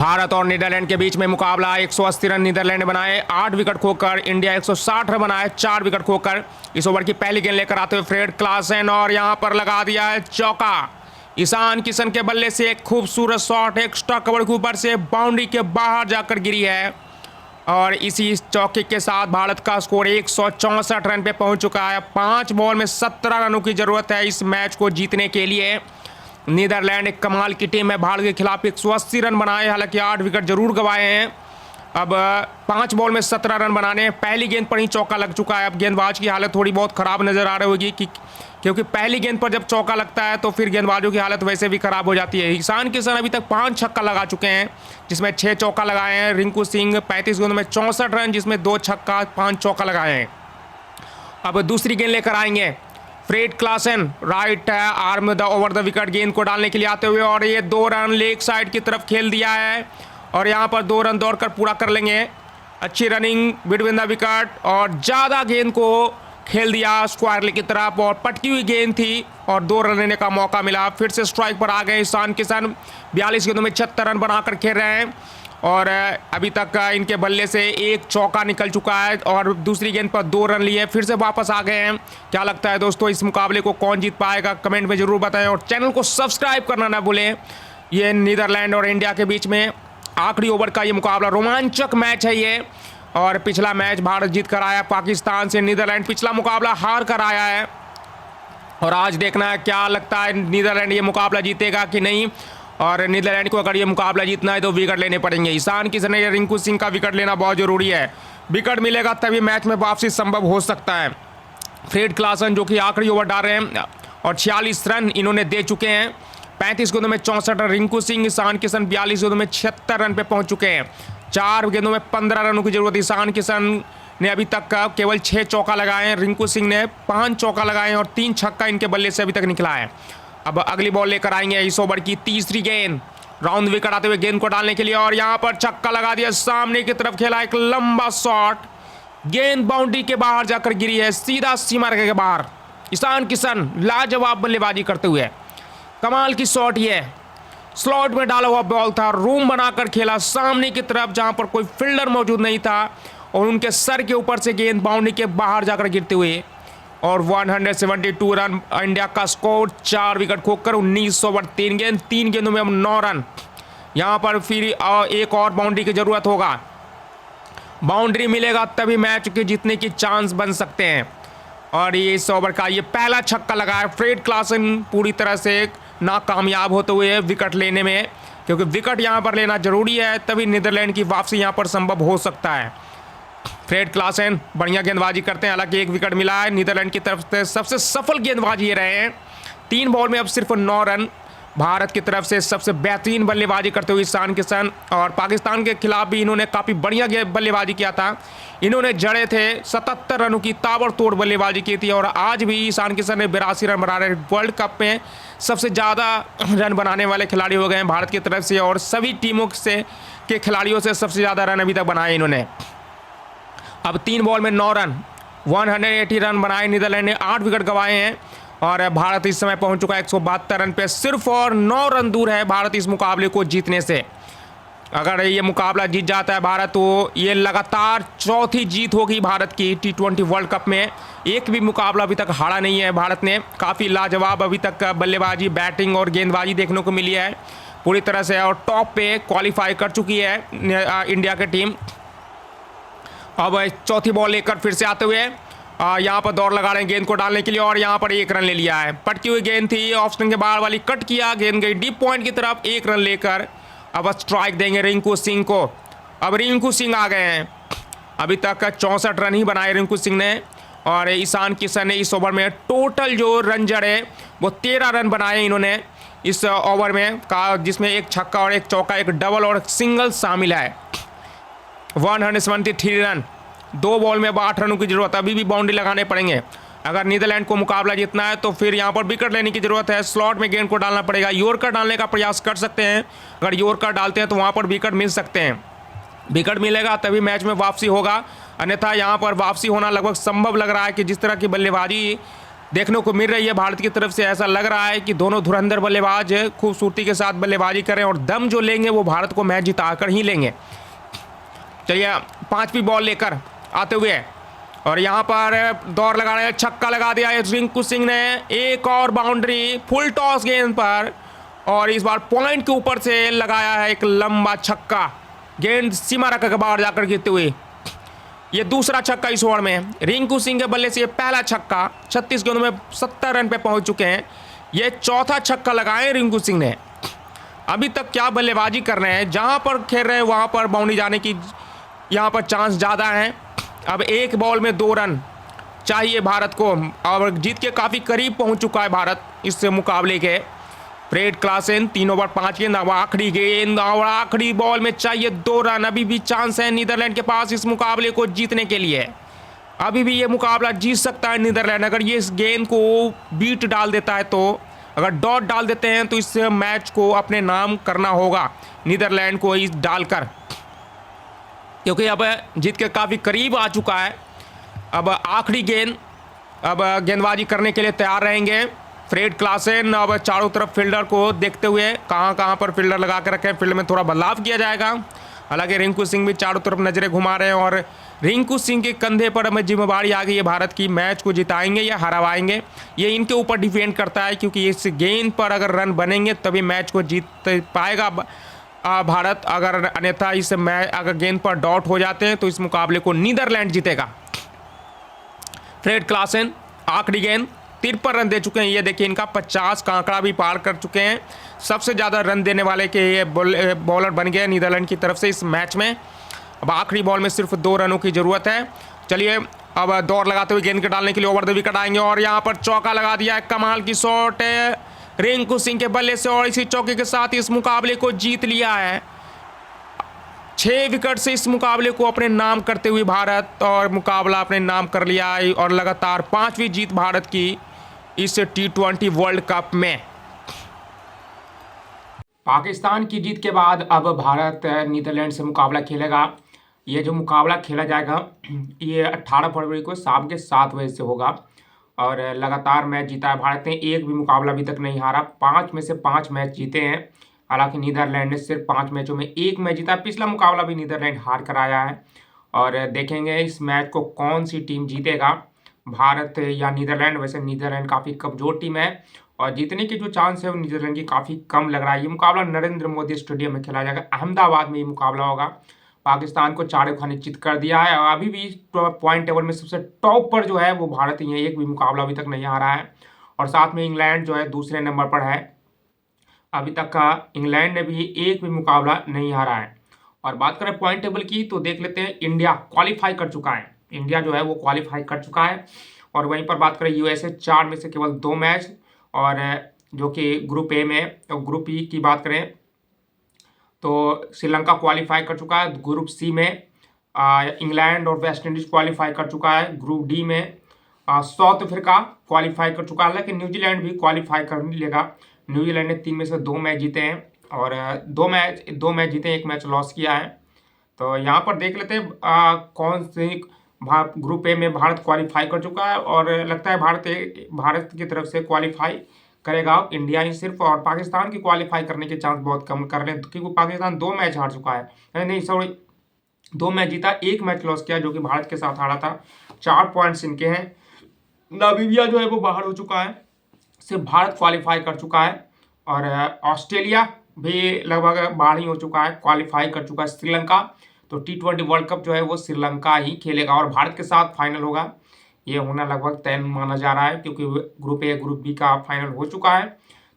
भारत और नीदरलैंड के बीच में मुकाबला 180 रन नीदरलैंड ने बनाए, 8 विकेट खोकर। इंडिया 160 रन बनाए, 4 विकेट खोकर। इस ओवर की पहली गेंद लेकर आते हुए फ्रेड क्लासन, और यहां पर लगा दिया है चौका। ईशान किशन के बल्ले से एक खूबसूरत शॉट एक्स्ट्रा कवर के ऊपर से बाउंड्री के बाहर जाकर गिरी है, और इसी चौके के साथ भारत का स्कोर 164 रन पे पहुंच चुका है। 5 बॉल में 17 रनों की जरूरत है इस मैच को जीतने के लिए। नीदरलैंड एक कमाल की टीम है, भारत के खिलाफ 180 रन बनाए, हालांकि 8 विकेट जरूर गंवाए हैं। अब 5 बॉल में 17 रन बनाने, पहली गेंद पर ही चौका लग चुका है। अब गेंदबाज की हालत थोड़ी बहुत खराब नजर आ रही होगी क्योंकि पहली गेंद पर जब चौका लगता है तो फिर गेंदबाजों की हालत वैसे भी खराब हो जाती है। ईशान किशन अभी तक 5 छक्का लगा चुके हैं, जिसमें 6 चौका लगाए हैं। रिंकू सिंह 35 गेंदों में 64 रन, जिसमें 2 छक्का 5 चौका लगाए हैं। अब दूसरी गेंद लेकर आएंगे Fred Klaassen, right arm the over the wicket गेंद को डालने के लिए आते हुए, और ये 2 रन लेग साइड की तरफ खेल दिया है, और यहाँ पर 2 रन दौड़कर पूरा कर लेंगे। अच्छी रनिंग बिटवीन द विकेट, और ज़्यादा गेंद को खेल दिया स्क्वायर की तरफ, और पटकी हुई गेंद थी और 2 रन लेने का मौका मिला। फिर से स्ट्राइक पर आ गए ईशान किशन, 42 गेंदों में 76 रन बनाकर खेल रहे हैं, और अभी तक इनके बल्ले से 1 चौका निकल चुका है, और दूसरी गेंद पर 2 रन लिए, फिर से वापस आ गए हैं। क्या लगता है दोस्तों, इस मुकाबले को कौन जीत पाएगा? कमेंट में जरूर बताएं, और चैनल को सब्सक्राइब करना ना भूलें। ये नीदरलैंड और इंडिया के बीच में आखिरी ओवर का ये मुकाबला, रोमांचक मैच है ये। और पिछला मैच भारत जीत कर आया पाकिस्तान से, नीदरलैंड पिछला मुकाबला हार कर आया है, और आज देखना है क्या लगता है नीदरलैंड ये मुकाबला जीतेगा कि नहीं। और नीदरलैंड को अगर ये मुकाबला जीतना है तो विकेट लेने पड़ेंगे। ईशान किशन या रिंकू सिंह का विकेट लेना बहुत जरूरी है, विकेट मिलेगा तभी मैच में वापसी संभव हो सकता है। फ्रेड क्लासन जो कि आखिरी ओवर डाल रहे हैं, और 46 रन इन्होंने दे चुके हैं। 35 गेंदों में 64 रन रिंकू सिंह, ईशान किशन 42 गेंदों में 76 रन पे पहुंच चुके हैं। 4 गेंदों में 15 रनों की जरूरत। ईशान किशन ने अभी तक का केवल 6 चौका लगाए हैं, रिंकू सिंह ने 5 चौका लगाए हैं, और 3 छक्का इनके बल्ले से अभी तक निकला है। अब अगली बॉल लेकर आएंगे इस ओवर की तीसरी गेंद, राउंड विकेट आते हुए गेंद को डालने के लिए, और यहां पर छक्का लगा दिया, सामने की तरफ खेला एक लंबा शॉट, गेंद बाउंड्री के बाहर जाकर गिरी है, सीधा सीमा रेखा के बाहर। ईशान किशन लाजवाब बल्लेबाजी करते हुए, कमाल की शॉट ये, स्लॉट में डाला हुआ बॉल था, रूम बनाकर खेला सामने की तरफ जहां पर कोई फील्डर मौजूद नहीं था, और उनके सर के ऊपर से गेंद बाउंड्री के बाहर जाकर गिरते हुए, और 172 रन इंडिया का स्कोर। 4 विकेट खोकर 19 ओवर 3 गेंद, 3 गेंदों में 9 रन। यहां पर फिर एक और बाउंड्री की जरूरत होगा, बाउंड्री मिलेगा तभी मैच के जीतने की चांस बन सकते हैं। और ये इस ओवर का ये पहला छक्का लगा है। फ्रेड क्लासन पूरी तरह से नाकामयाब होते हुए विकेट लेने में, क्योंकि विकेट यहां पर लेना जरूरी है, तभी नीदरलैंड की वापसी यहां पर संभव हो सकता है। फ्रेड क्लासन बढ़िया गेंदबाजी करते हैं, हालांकि 1 विकेट मिला है। नीदरलैंड की तरफ से सबसे सफल गेंदबाज ये रहे हैं, 3 बॉल में अब सिर्फ 9 रन। भारत की तरफ से सबसे बेहतरीन बल्लेबाजी करते हुए ईशान किशन, और पाकिस्तान के खिलाफ भी इन्होंने काफ़ी बढ़िया बल्लेबाजी किया था। इन्होंने जड़े थे 77 रनों की ताबड़तोड़ बल्लेबाजी की थी, और आज भी ईशान किशन ने 82 रन बना रहे। वर्ल्ड कप में सबसे ज़्यादा रन बनाने वाले खिलाड़ी हो गए हैं भारत की तरफ से, और सभी टीमों से के खिलाड़ियों से सबसे ज़्यादा रन अभी तक बनाए इन्होंने। अब 3 बॉल में 9 रन, 180 रन बनाए नीदरलैंड ने, 8 विकेट गंवाए हैं, और भारत इस समय पहुंच चुका है 172 रन पे। सिर्फ और 9 रन दूर है भारत इस मुकाबले को जीतने से। अगर ये मुकाबला जीत जाता है भारत, तो ये लगातार 4थी जीत होगी भारत की T20 वर्ल्ड कप में। एक भी मुकाबला अभी तक हारा नहीं है भारत ने। काफ़ी लाजवाब अभी तक बल्लेबाजी, बैटिंग और गेंदबाजी देखने को मिली है पूरी तरह से, और टॉप पे क्वालिफाई कर चुकी है इंडिया की टीम। अब 4थी बॉल लेकर फिर से आते हुए यहाँ पर दौड़ लगा रहे हैं गेंद को डालने के लिए, और यहाँ पर 1 रन ले लिया है। पटकी हुई गेंद थी, ऑफ स्पिन के बाहर वाली कट किया, गेंद गई डीप पॉइंट की तरफ, 1 रन लेकर अब स्ट्राइक देंगे रिंकू सिंह को। अब रिंकू सिंह आ गए हैं, अभी तक 64 रन ही बनाए रिंकू सिंह ने, और ईशान किशन ने इस ओवर में टोटल जो रन जड़े वो 13 रन बनाए इन्होंने इस ओवर में, जिसमें 1 छक्का और 1 चौका, 1 डबल और 1 सिंगल शामिल है। 173 रन, 2 बॉल में 8 रनों की जरूरत। अभी भी बाउंड्री लगाने पड़ेंगे अगर नीदरलैंड को मुकाबला जीतना है, तो फिर यहाँ पर विकेट लेने की जरूरत है। स्लॉट में गेंद को डालना पड़ेगा, यॉर्कर डालने का प्रयास कर सकते हैं। अगर यॉर्कर डालते हैं तो वहाँ पर विकेट मिल सकते हैं, विकेट मिलेगा तभी मैच में वापसी होगा, अन्यथा यहाँ पर वापसी होना लगभग संभव लग रहा है कि जिस तरह की बल्लेबाजी देखने को मिल रही है भारत की तरफ से। ऐसा लग रहा है कि दोनों धुरंधर बल्लेबाज खूबसूरती के साथ बल्लेबाजी करें और दम जो लेंगे वो भारत को मैच जिताकर ही लेंगे। चलिए 5वीं बॉल लेकर आते हुए और यहाँ पर दौड़ लगा रहे हैं, छक्का लगा दिया है रिंकू सिंह ने। एक और बाउंड्री फुल टॉस गेंद पर और इस बार पॉइंट के ऊपर से लगाया है एक लंबा छक्का, गेंद सीमा रेखा के बाहर जाकर गिरते हुए। ये दूसरा छक्का इस ओवर में रिंकू सिंह के बल्ले से ये पहला छक्का। 36 गेंदों में 70 रन पे पहुंच चुके हैं। ये चौथा छक्का लगाए रिंकू सिंह ने। अभी तक क्या बल्लेबाजी कर रहे हैं, जहां पर खेल रहे हैं वहां पर बाउंड्री जाने की यहां पर चांस ज़्यादा है। अब एक बॉल में 2 रन चाहिए भारत को और जीत के काफ़ी करीब पहुंच चुका है भारत इस मुकाबले के। फ्रेड क्लासेन 3 ओवर 5 गेंद, अब आखिरी गेंद और आखिरी बॉल में चाहिए 2 रन। अभी भी चांस है नीदरलैंड के पास इस मुकाबले को जीतने के लिए। अभी भी ये मुकाबला जीत सकता है नीदरलैंड अगर ये इस गेंद को बीट डाल देता है तो। अगर डॉट डाल देते हैं तो इस मैच को अपने नाम करना होगा नीदरलैंड को इस डालकर, क्योंकि अब जीत के काफ़ी करीब आ चुका है। अब आखिरी गेंद, अब गेंदबाजी करने के लिए तैयार रहेंगे फ्रेड क्लासेन। अब चारों तरफ फील्डर को देखते हुए कहां पर फील्डर लगा के रखे हैं, फील्ड में थोड़ा बदलाव किया जाएगा। हालांकि रिंकू सिंह भी चारों तरफ नज़रें घुमा रहे हैं और रिंकू सिंह के कंधे पर हमें जिम्मेदारी आ गई है भारत की। मैच को जिताएंगे या हरावाएंगे ये इनके ऊपर डिपेंड करता है, क्योंकि इस गेंद पर अगर रन बनेंगे तभी मैच को जीत पाएगा भारत। अगर अन्यथा इस मैच अगर गेंद पर डॉट हो जाते हैं तो इस मुकाबले को नीदरलैंड जीतेगा। फ्रेड क्लासेन आखिरी गेंद 53 रन दे चुके हैं। ये देखिए इनका 50 का आंकड़ा भी पार कर चुके हैं। सबसे ज़्यादा रन देने वाले के ये बॉलर बन गए नीदरलैंड की तरफ से इस मैच में। अब आखिरी बॉल में सिर्फ 2 रनों की ज़रूरत है। चलिए अब दौड़ लगाते हुए गेंद के डालने के लिए ओवर द विकेट आएंगे और यहाँ पर चौका लगा दिया है। कमाल की शॉट है रिंकू सिंह के बल्ले से और इसी चौके के साथ इस मुकाबले को जीत लिया है। 6 विकेट से इस मुकाबले को अपने नाम करते हुए भारत और मुकाबला अपने नाम कर लिया है और लगातार 5वीं जीत भारत की इस T20 वर्ल्ड कप में। पाकिस्तान की जीत के बाद अब भारत नीदरलैंड से मुकाबला खेलेगा। ये जो मुकाबला खेला जाएगा ये 18 फरवरी को शाम के 7 बजे से होगा और लगातार मैच जीता है भारत ने। एक भी मुकाबला अभी तक नहीं हारा, 5 में से 5 मैच जीते हैं। हालांकि नीदरलैंड ने सिर्फ 5 मैचों में 1 मैच जीता। पिछला मुकाबला भी नीदरलैंड हार कर आया है और देखेंगे इस मैच को कौन सी टीम जीतेगा, भारत या नीदरलैंड। वैसे नीदरलैंड काफ़ी कमज़ोर टीम है और जीतने की जो चांस है वो नीदरलैंड की काफ़ी कम लग रहा है। ये मुकाबला नरेंद्र मोदी स्टेडियम में खेला जाएगा, अहमदाबाद में ये मुकाबला होगा। पाकिस्तान को 4 खाने चित कर दिया है और अभी भी पॉइंट टेबल में सबसे टॉप पर जो है वो भारत ही है। एक भी मुकाबला अभी तक नहीं हारा है और साथ में इंग्लैंड जो है दूसरे नंबर पर है। अभी तक का इंग्लैंड ने भी एक भी मुकाबला नहीं हारा है। और बात करें पॉइंट टेबल की तो देख लेते हैं, इंडिया क्वालिफाई कर चुका है। इंडिया जो है वो क्वालिफाई कर चुका है और वहीं पर बात करें यूएसए 4 में से केवल 2 मैच और जो कि ग्रुप ए में। तो ग्रुप ई की बात करें तो श्रीलंका क्वालिफाई कर चुका है। ग्रुप सी में इंग्लैंड और वेस्ट इंडीज क्वालिफाई कर चुका है। ग्रुप डी में साउथ अफ्रीका क्वालिफाई कर चुका है, लेकिन न्यूजीलैंड भी क्वालिफाई कर लेगा। न्यूजीलैंड ने 3 में से 2 मैच जीते हैं और 2 मैच जीते, 1 मैच लॉस किया है। तो यहाँ पर देख लेते हैं कौन सी ग्रुप ए में भारत क्वालिफाई कर चुका है और लगता है भारत की तरफ से क्वालिफाई करेगा इंडिया ही सिर्फ, और पाकिस्तान की क्वालिफाई करने के चांस बहुत कम कर रहे हैं क्योंकि पाकिस्तान 2 मैच हार चुका है। नहीं सॉरी, 2 मैच जीता, 1 मैच लॉस किया जो कि भारत के साथ हारा था। 4 पॉइंट्स इनके हैं। नामीबिया जो है वो बाहर हो चुका है, सिर्फ भारत क्वालिफाई कर चुका है और ऑस्ट्रेलिया भी लगभग बाहर ही हो चुका है, क्वालिफाई कर चुका है। श्रीलंका तो T20 वर्ल्ड कप जो है वो श्रीलंका ही खेलेगा और भारत के साथ फाइनल होगा। ये होना लगभग तय माना जा रहा है क्योंकि ग्रुप ए ग्रुप बी का फाइनल हो चुका है।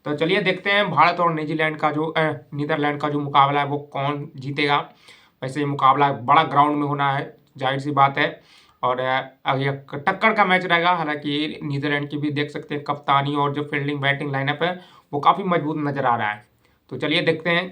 तो चलिए देखते हैं भारत और नीदरलैंड का जो मुकाबला है वो कौन जीतेगा। वैसे ये मुकाबला बड़ा ग्राउंड में होना है, जाहिर सी बात है, और ये टक्कर का मैच रहेगा। हालांकि नीदरलैंड की भी देख सकते हैं कप्तानी और जो फील्डिंग बैटिंग लाइनअप है वो काफ़ी मजबूत नज़र आ रहा है। तो चलिए देखते हैं